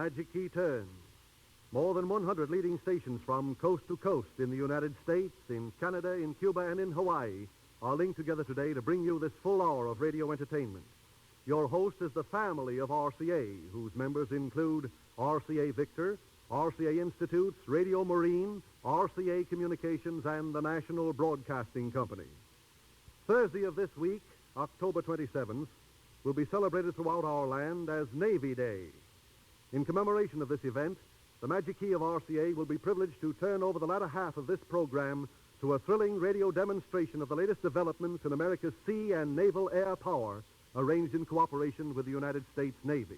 Magic Key turns. More than 100 leading stations from coast to coast in the United States, in Canada, in Cuba, and in Hawaii are linked together today to bring you this full hour of radio entertainment. Your host is the family of RCA, whose members include RCA Victor, RCA Institutes, Radio Marine, RCA Communications, and the National Broadcasting Company. Thursday of this week, October 27th, will be celebrated throughout our land as Navy Day. In commemoration of this event, the Magic Key of RCA will be privileged to turn over the latter half of this program to a thrilling radio demonstration of the latest developments in America's sea and naval air power, arranged in cooperation with the United States Navy.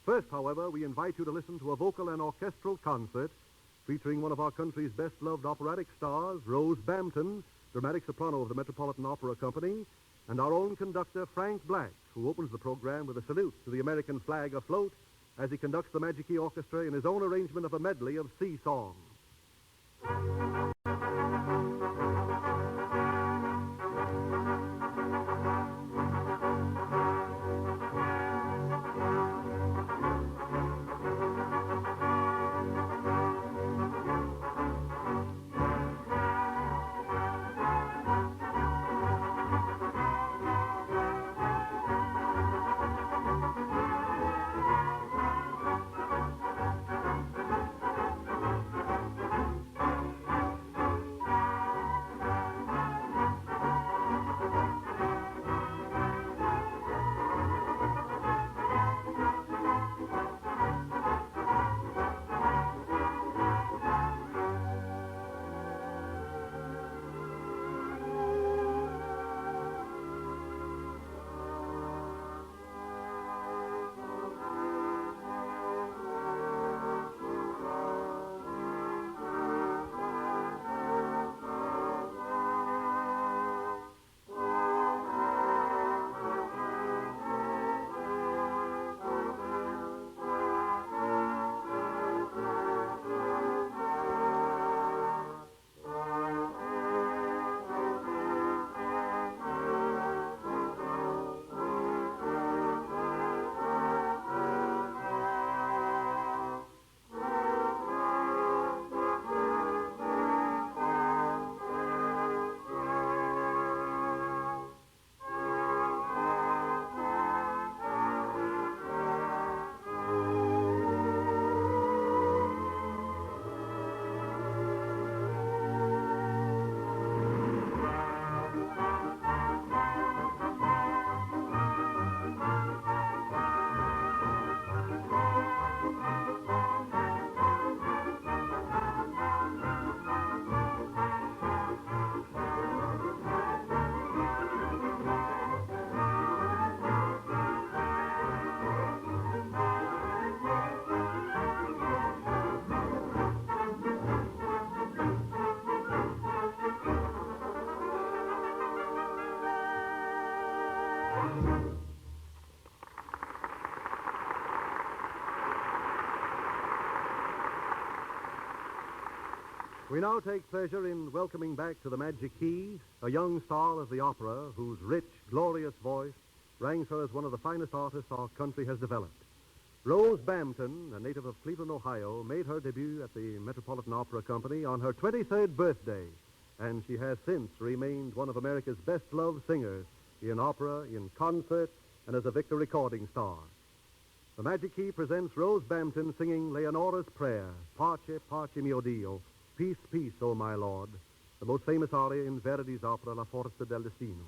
First, however, we invite you to listen to a vocal and orchestral concert featuring one of our country's best-loved operatic stars, Rose BAMPTON, dramatic soprano of the Metropolitan Opera Company, and our own conductor, Frank Black, who opens the program with a salute to the American flag afloat as he conducts the Magic Key Orchestra in his own arrangement of a medley of sea songs. We now take pleasure in welcoming back to the Magic Key a young star of the opera whose rich, glorious voice ranks her as one of the finest artists our country has developed. Rose BAMPTON, a native of Cleveland, Ohio, made her debut at the Metropolitan Opera Company on her 23rd birthday, and she has since remained one of America's best-loved singers in opera, in concert, and as a Victor recording star. The Magic Key presents Rose BAMPTON singing Leonora's Prayer, Parce, Parce mio Dio, Peace, Peace, O my Lord, the most famous aria in Verdi's opera La Forza del Destino.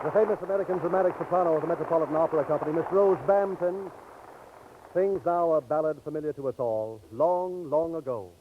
The famous American dramatic soprano of the Metropolitan Opera Company, Miss Rose BAMPTON, sings now a ballad familiar to us all, Long, Long Ago.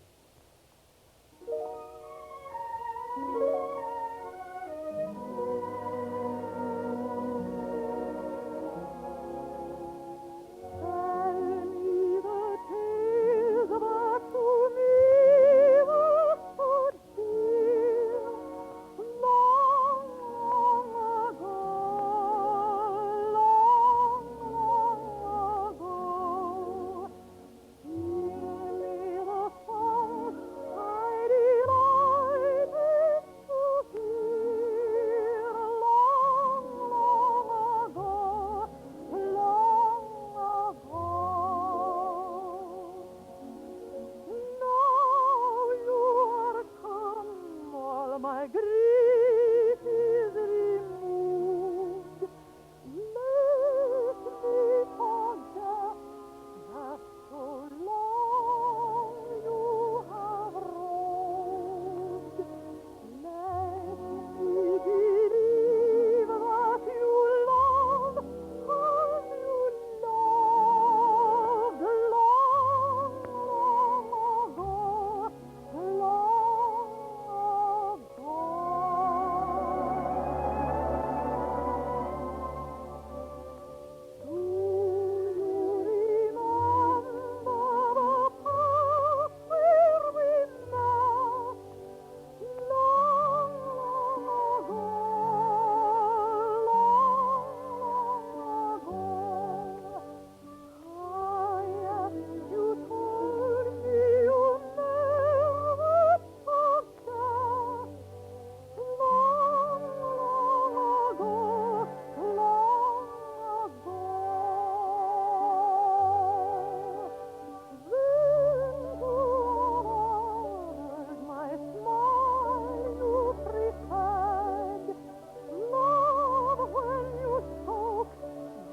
My grief is removed. Let me forget that so long you have roved. Let me believe that you love as you loved long, long ago, long ago. Do you remember the path where we met long, long ago, long, long ago? Yes, you told me you never forget. Long, long ago, long ago. Then to others my smile you preferred. Love, when you spoke,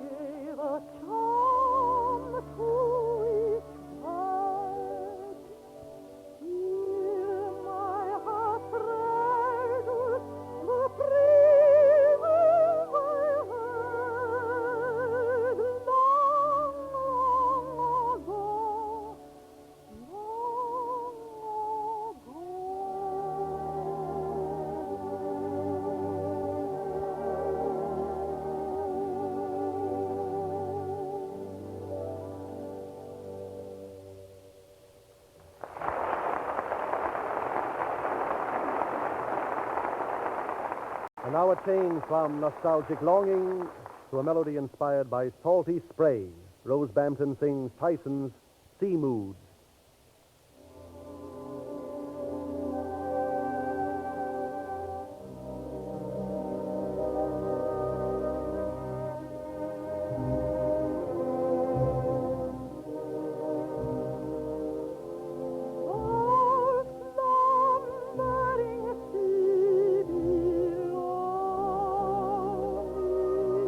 gave a charm to each word. Here my heart treasures the praises I heard long, long ago, And now a change from nostalgic longing to a melody inspired by salty spray. Rose BAMPTON sings Tyson's Sea Moods. oh, slumbering sea below me.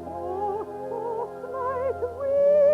Oh, soft night wind.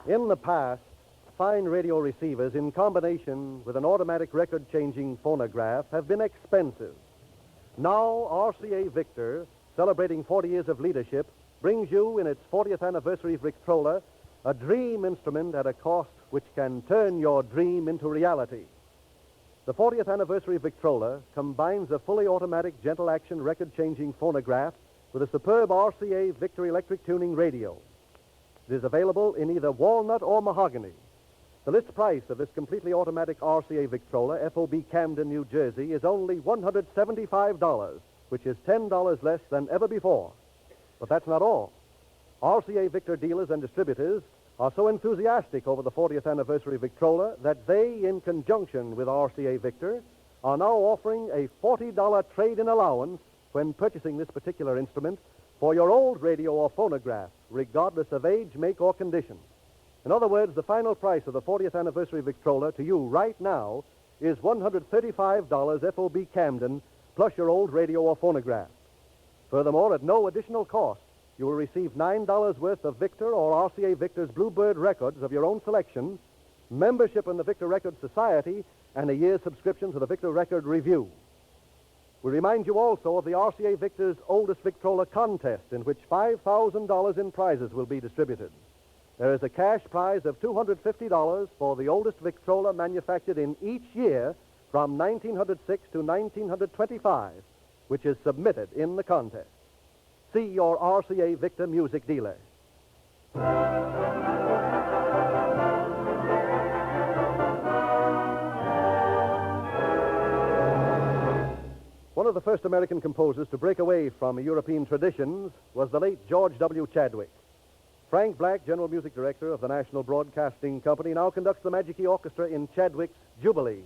In the past, fine radio receivers in combination with an automatic record-changing phonograph have been expensive. Now, RCA Victor, celebrating 40 years of leadership, brings you in its 40th anniversary Victrola a dream instrument at a cost which can turn your dream into reality. The 40th anniversary Victrola combines a fully automatic gentle-action record-changing phonograph with a superb RCA Victor electric tuning radio. It is available in either walnut or mahogany. The list price of this completely automatic RCA Victrola, FOB Camden, New Jersey, is only $175, which is $10 less than ever before. But that's not all. RCA Victor dealers and distributors are so enthusiastic over the 40th anniversary Victrola that they, in conjunction with RCA Victor, are now offering a $40 trade-in allowance when purchasing this particular instrument for your old radio or phonograph, regardless of age, make, or condition. In other words, the final price of the 40th anniversary Victrola to you right now is $135 FOB Camden, plus your old radio or phonograph. Furthermore, at no additional cost, you will receive $9 worth of Victor or RCA Victor's Bluebird records of your own selection, membership in the Victor Record Society, and a year's subscription to the Victor Record Review. We remind you also of the RCA Victor's Oldest Victrola contest, in which $5,000 in prizes will be distributed. There is a cash prize of $250 for the oldest Victrola manufactured in each year from 1906 to 1925, which is submitted in the contest. See your RCA Victor music dealer. One of the first American composers to break away from European traditions was the late George W. Chadwick. Frank Black, General Music Director of the National Broadcasting Company, now conducts the Magic Key Orchestra in Chadwick's Jubilee.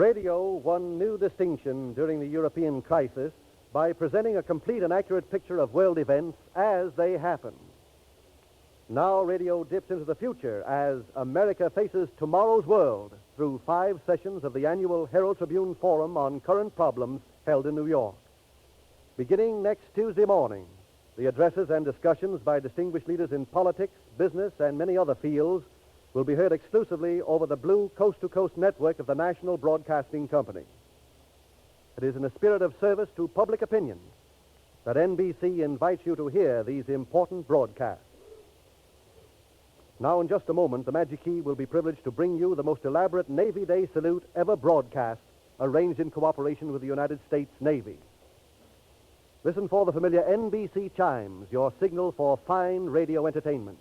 Radio won new distinction during the European crisis by presenting a complete and accurate picture of world events as they happen. Now radio dips into the future as America faces tomorrow's world through 5 sessions of the annual Herald Tribune Forum on Current Problems held in New York. Beginning next Tuesday morning, the addresses and discussions by distinguished leaders in politics, business, and many other fields will be heard exclusively over the Blue Coast-to-Coast network of the National Broadcasting Company. It is in a spirit of service to public opinion that NBC invites you to hear these important broadcasts. Now, in just a moment, the Magic Key will be privileged to bring you the most elaborate Navy Day salute ever broadcast, arranged in cooperation with the United States Navy. Listen for the familiar NBC chimes, your signal for fine radio entertainment.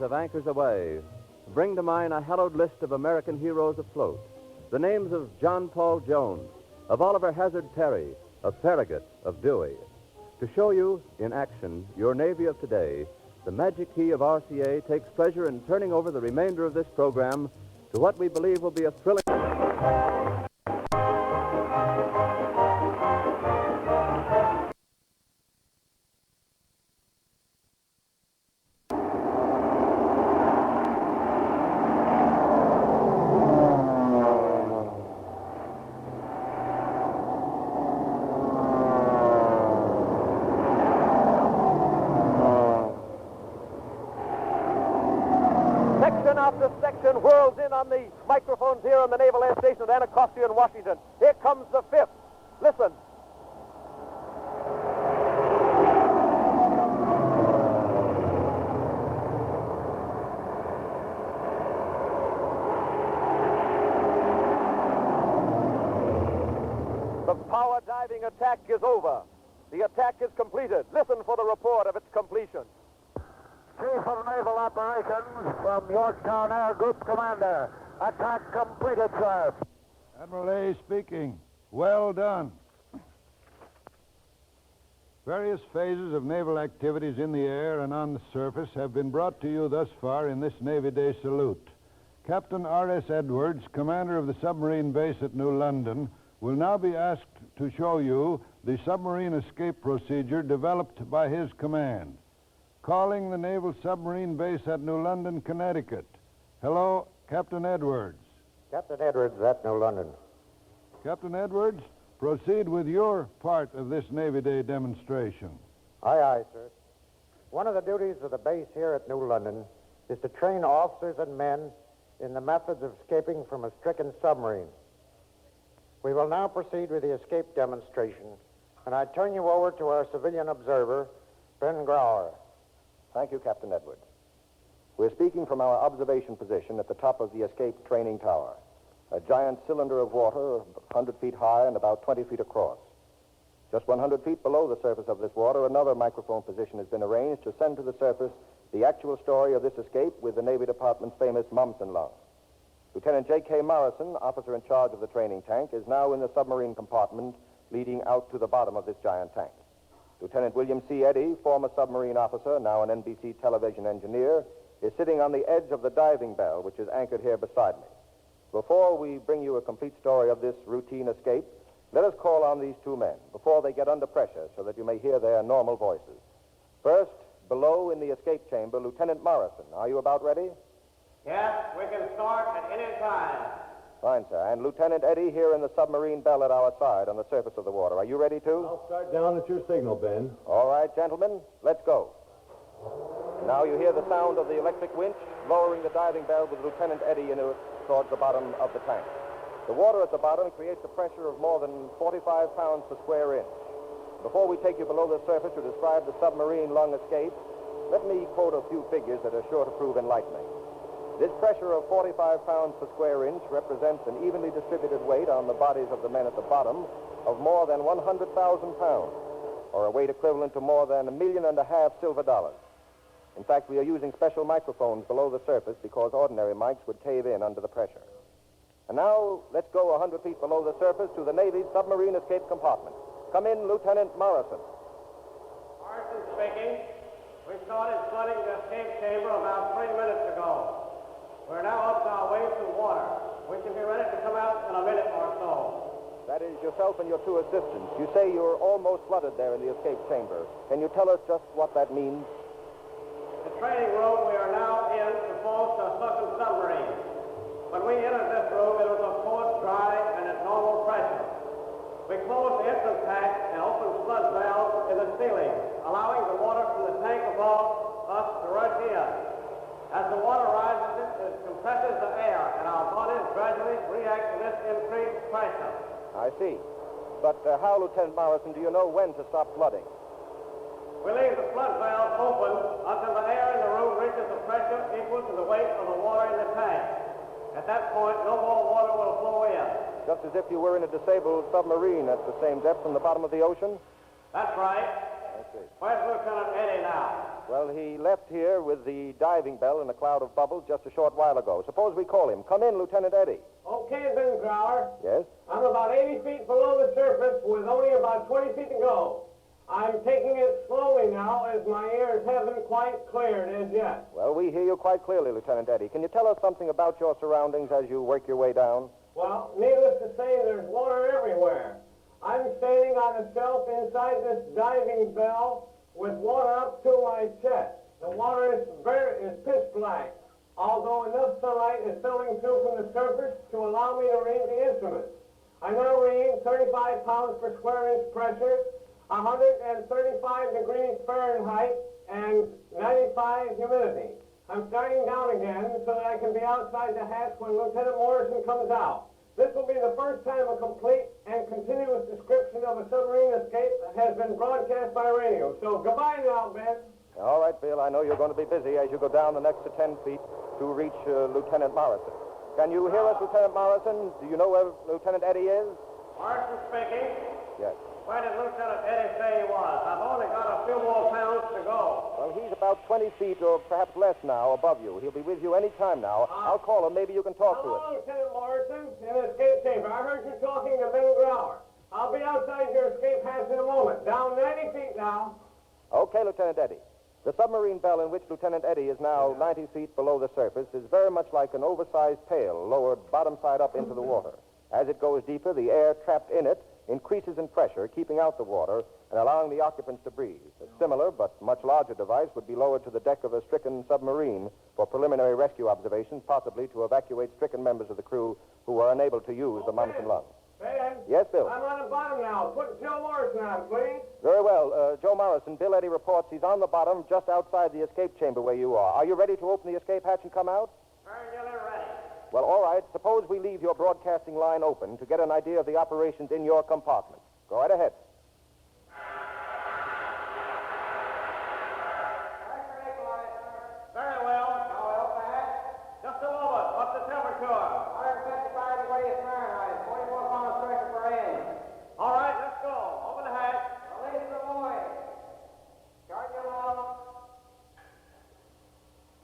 Of anchors away, bring to mind a hallowed list of American heroes afloat. The names of John Paul Jones, of Oliver Hazard Perry, of Farragut, of Dewey. To show you, in action, your Navy of today, the Magic Key of RCA takes pleasure in turning over the remainder of this program to what we believe will be a thrilling... After section whirls in on the microphones here on the Naval Air Station at Anacostia in Washington. Here comes the 5th. Listen. The power diving attack is over. The attack is completed. Listen for the report of its completion. Chief of Naval Operations from Yorktown Air Group Commander. Attack completed, sir. Admiral A speaking. Well done. Various phases of naval activities in the air and on the surface have been brought to you thus far in this Navy Day salute. Captain R.S. Edwards, commander of the submarine base at New London, will now be asked to show you the submarine escape procedure developed by his command. Calling the Naval Submarine Base at New London, Connecticut. Hello, Captain Edwards. Captain Edwards at New London. Captain Edwards, proceed with your part of this Navy Day demonstration. Aye, aye, sir. One of the duties of the base here at New London is to train officers and men in the methods of escaping from a stricken submarine. We will now proceed with the escape demonstration, and I turn you over to our civilian observer, Ben Grauer. Thank you, Captain Edwards. We're speaking from our observation position at the top of the escape training tower, a giant cylinder of water 100 feet high and about 20 feet across. Just 100 feet below the surface of this water, another microphone position has been arranged to send to the surface the actual story of this escape with the Navy Department's famous Mommsen lung. Lieutenant J.K. Morrison, officer in charge of the training tank, is now in the submarine compartment leading out to the bottom of this giant tank. Lieutenant William C. Eddy, former submarine officer, now an NBC television engineer, is sitting on the edge of the diving bell, which is anchored here beside me. Before we bring you a complete story of this routine escape, let us call on these two men before they get under pressure so that you may hear their normal voices. First, below in the escape chamber, Lieutenant Morrison. Are you about ready? Yes, we can start at any time. Fine, sir. And Lieutenant Eddy here in the submarine bell at our side on the surface of the water. Are you ready, too? I'll start down at your signal, Ben. All right, gentlemen, let's go. Now you hear the sound of the electric winch lowering the diving bell with Lieutenant Eddy towards the bottom of the tank. The water at the bottom creates a pressure of more than 45 pounds per square inch. Before we take you below the surface to describe the submarine lung escape, let me quote a few figures that are sure to prove enlightening. This pressure of 45 pounds per square inch represents an evenly distributed weight on the bodies of the men at the bottom of more than 100,000 pounds, or a weight equivalent to more than $1.5 million silver dollars. In fact, we are using special microphones below the surface because ordinary mics would cave in under the pressure. And now, let's go 100 feet below the surface to the Navy's submarine escape compartment. Come in, Lieutenant Morrison. Morrison speaking. We started flooding the escape chamber about 3 minutes ago. We're now up to our waist in water. We should be ready to come out in a minute or so. That is yourself and your two assistants. You say you're almost flooded there in the escape chamber. Can you tell us just what that means? The training room we are now in supposed to a sunken submarine. When we entered this room, it was of course dry and at normal pressure. We closed the entrance hatch and opened flood valves in the ceiling, allowing the water from the tank above us to rush in. As the water rises, it compresses the air, and our bodies gradually react to this increased pressure. I see. But how, Lieutenant Morrison, do you know when to stop flooding? We leave the flood valve open until the air in the room reaches a pressure equal to the weight of the water in the tank. At that point, no more water will flow in. Just as if you were in a disabled submarine at the same depth from the bottom of the ocean? That's right. I see. Where's Lieutenant Eddie now? Well, he left here with the diving bell in a cloud of bubbles just a short while ago. Suppose we call him. Come in, Lieutenant Eddie. Okay, Ben Grauer. Yes? I'm about 80 feet below the surface with only about 20 feet to go. I'm taking it slowly now as my ears haven't quite cleared as yet. Well, we hear you quite clearly, Lieutenant Eddie. Can you tell us something about your surroundings as you work your way down? Well, needless to say, there's water everywhere. I'm standing on a shelf inside this diving bell with water up to my chest. The water is pitch black, although enough sunlight is filtering through from the surface to allow me to read the instruments. I now read 35 pounds per square inch pressure, 135 degrees Fahrenheit, and 95 humidity. I'm starting down again so that I can be outside the hatch when Lieutenant Morrison comes out. This will be the first time a complete and continuous description of a submarine escape has been broadcast by radio. So goodbye now, Ben. All right, Bill. I know you're going to be busy as you go down the next 10 feet to reach Lieutenant Morrison. Can you hear us, Lieutenant Morrison? Do you know where Lieutenant Eddie is? Morrison speaking. Yes. Where did Lieutenant Eddie say he was? I've only got a few more pounds to go. Well, he's about 20 feet or perhaps less now above you. He'll be with you any time now. I'll call him. Maybe you can talk to him. Hello, Lieutenant Morrison, in the escape chamber. I heard you talking to Ben Grauer. I'll be outside your escape hatch in a moment. Down 90 feet now. Okay, Lieutenant Eddie. The submarine bell in which Lieutenant Eddie is now 90 feet below the surface is very much like an oversized pail lowered bottom side up into the water. As it goes deeper, the air trapped in it increases in pressure, keeping out the water and allowing the occupants to breathe. A similar but much larger device would be lowered to the deck of a stricken submarine for preliminary rescue observations, possibly to evacuate stricken members of the crew who are unable to use the mumps and lungs. Ben? Yes, Bill? I'm on the bottom now. Put Joe Morrison on, please. Very well. Joe Morrison, Bill Eddy reports he's on the bottom just outside the escape chamber where you are. Are you ready to open the escape hatch and come out? Very nearly ready. Well, all right. Suppose we leave your broadcasting line open to get an idea of the operations in your compartment. Go right ahead. Very well. Now we open the hatch. Just a moment. What's the temperature? 155 degrees Fahrenheit. 44 pounds pressure per inch. All right, let's go. Open the hatch. Release the boy. Charge your log.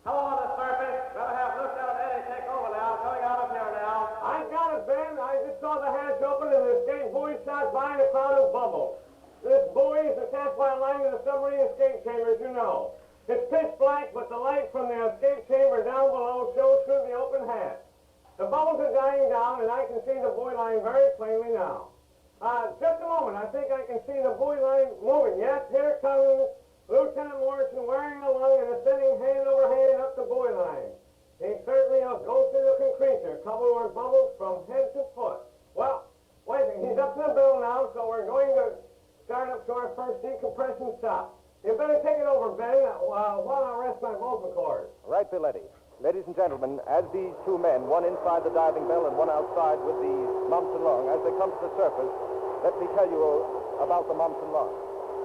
Hello on the surface. Better have Lieutenant Eddie take over now. Coming out of here now. I got it, Ben. I just saw the hatch open and the escape buoy shot by in a cloud of bubbles. This buoy is attached by a line to the submarine escape chamber, as you know. It's pitch black, but the light from the escape chamber down below shows through the open hatch. The bubbles are dying down, and I can see the buoy line very plainly now. Just a moment. I think I can see the buoy line moving. Yes, here comes Lieutenant Morrison wearing a lung and ascending hand over hand up the buoy line. He's certainly a ghostly-looking creature, covered with bubbles from head to foot. Well, wait a minute. He's up to the bell now, so we're going to start up to our first decompression stop. You better take it over, Ben, while I rest my vocal cords. Right, Bill Eddy. Ladies and gentlemen, as these two men, one inside the diving bell and one outside with the mumps and lung, as they come to the surface, let me tell you about the mumps and lung.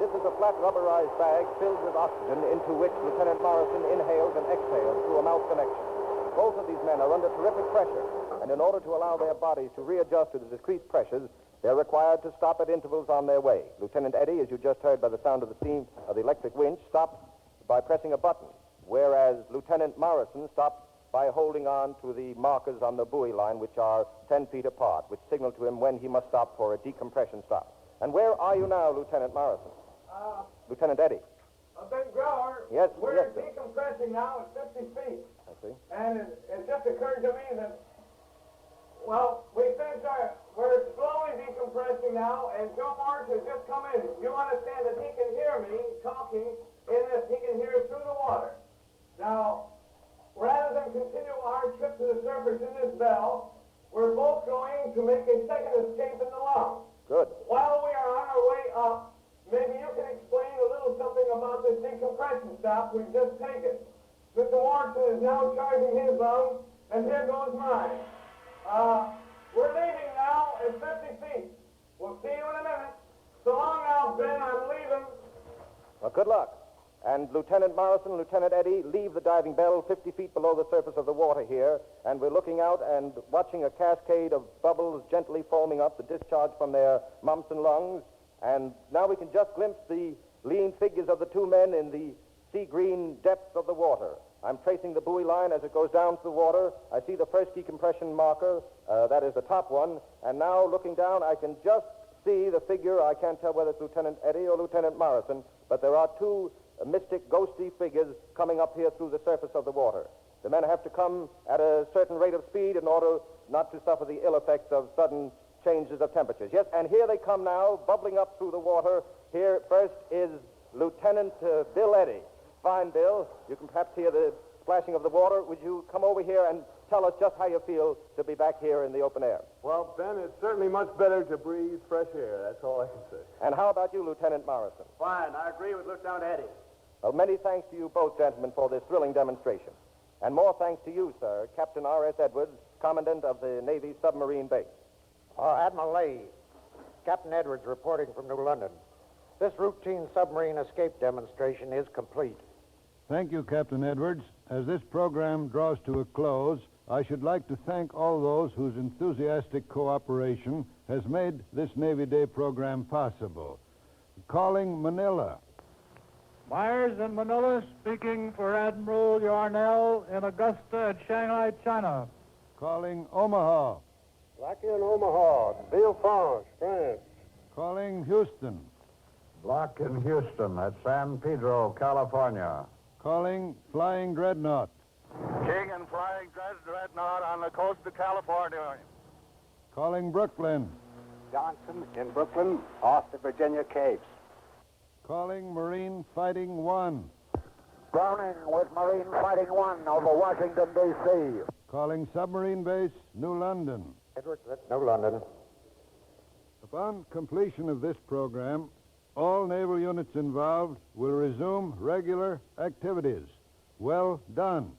This is a flat rubberized bag filled with oxygen into which Lieutenant Morrison inhales and exhales through a mouth connection. Both of these men are under terrific pressure, and in order to allow their bodies to readjust to the decreased pressures, they're required to stop at intervals on their way. Lieutenant Eddy, as you just heard by the sound of the steam of the electric winch, stopped by pressing a button, whereas Lieutenant Morrison stopped by holding on to the markers on the buoy line, which are 10 feet apart, which signal to him when he must stop for a decompression stop. And where are you now, Lieutenant Morrison? Lieutenant Eddy. Ben Grower, Yes, we're yes, sir. decompressing now at 50 feet. I see. And it just occurred to me that, well, we're slowly decompressing now, and Joe March has just come in. You understand that he can hear me talking in this, he can hear through the water. Now, rather than continue our trip to the surface in this bell, we're both going to make a second escape in the lounge. Good. While we are on our way up, maybe you can explain a little something about this decompression stop we've just taken. Mr. Warren is now charging his lungs, and here goes mine. We're leaving now at 50 feet. We'll see you in a minute. So long now, Ben. I'm leaving. Well, good luck. And Lieutenant Morrison, Lieutenant Eddy, leave the diving bell 50 feet below the surface of the water here, and we're looking out and watching a cascade of bubbles gently foaming up, the discharge from their mumps and lungs. And now we can just glimpse the lean figures of the two men in the sea-green depths of the water. I'm tracing the buoy line as it goes down to the water. I see the first decompression marker, that is the top one, and now looking down I can just see the figure. I can't tell whether it's Lieutenant Eddy or Lieutenant Morrison, but there are two mystic, ghostly figures coming up here through the surface of the water. The men have to come at a certain rate of speed in order not to suffer the ill effects of sudden changes of temperatures. Yes, and here they come now, bubbling up through the water. Here first is Lieutenant Bill Eddy. Fine, Bill. You can perhaps hear the splashing of the water. Would you come over here and tell us just how you feel to be back here in the open air? Well, Ben, it's certainly much better to breathe fresh air. That's all I can say. And how about you, Lieutenant Morrison? Fine. I agree with Lieutenant Eddy. Well, many thanks to you both, gentlemen, for this thrilling demonstration. And more thanks to you, sir, Captain R.S. Edwards, Commandant of the Navy Submarine Base. Admiral Leigh, Captain Edwards reporting from New London. This routine submarine escape demonstration is complete. Thank you, Captain Edwards. As this program draws to a close, I should like to thank all those whose enthusiastic cooperation has made this Navy Day program possible. Calling Manila. Myers in Manila, speaking for Admiral Yarnell in Augusta at Shanghai, China. Calling Omaha. Blackie in Omaha, Villefranche, France. Calling Houston. Block in Houston at San Pedro, California. Calling Flying Dreadnought. King and Flying Dreadnought on the coast of California. Calling Brooklyn. Johnson in Brooklyn, off the Virginia Capes. Calling Marine Fighting One. Browning with Marine Fighting One over Washington, D.C. Calling Submarine Base, New London. Edwards at New London. Upon completion of this program, all naval units involved will resume regular activities. Well done.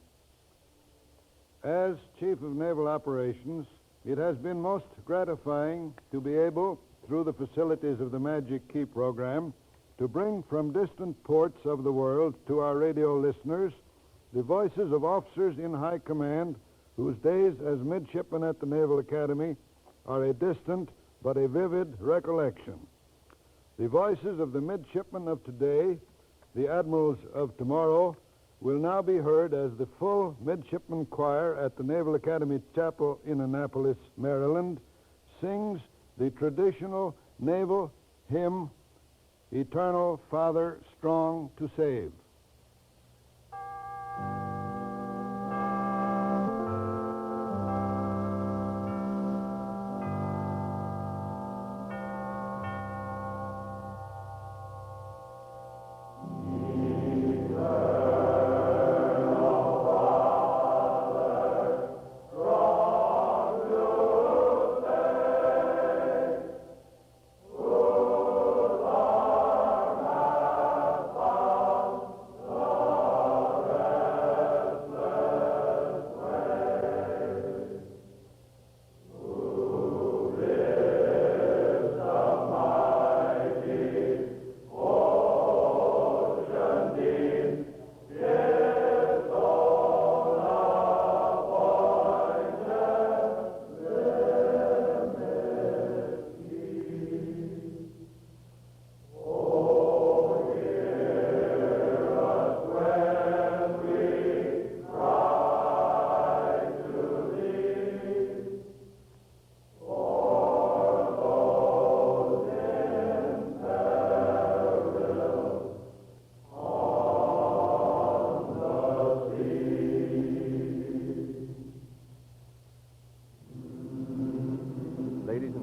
As Chief of Naval Operations, it has been most gratifying to be able, through the facilities of the Magic Key program, to bring from distant ports of the world to our radio listeners the voices of officers in high command whose days as midshipmen at the Naval Academy are a distant but a vivid recollection. The voices of the midshipmen of today, the admirals of tomorrow, will now be heard as the full midshipman choir at the Naval Academy Chapel in Annapolis, Maryland, sings the traditional naval hymn, Eternal Father, Strong to Save.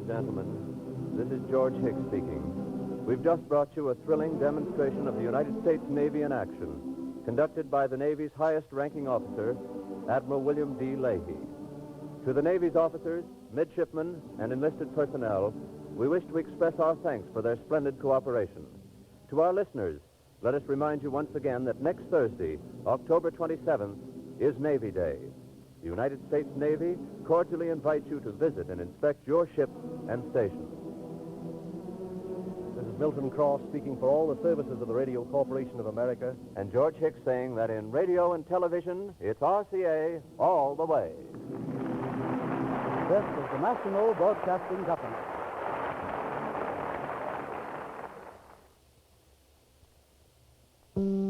gentlemen, this is George Hicks speaking. We've just brought you a thrilling demonstration of the United States Navy in action, conducted by the Navy's highest-ranking officer, Admiral William D. Leahy. To the Navy's officers, midshipmen, and enlisted personnel, we wish to express our thanks for their splendid cooperation. To our listeners, let us remind you once again that next Thursday, October 27th, is Navy Day. The United States Navy cordially invites you to visit and inspect your ship and station. This is Milton Cross speaking for all the services of the Radio Corporation of America. And George Hicks saying that in radio and television, it's RCA all the way. This is the National Broadcasting Company. Mm-hmm.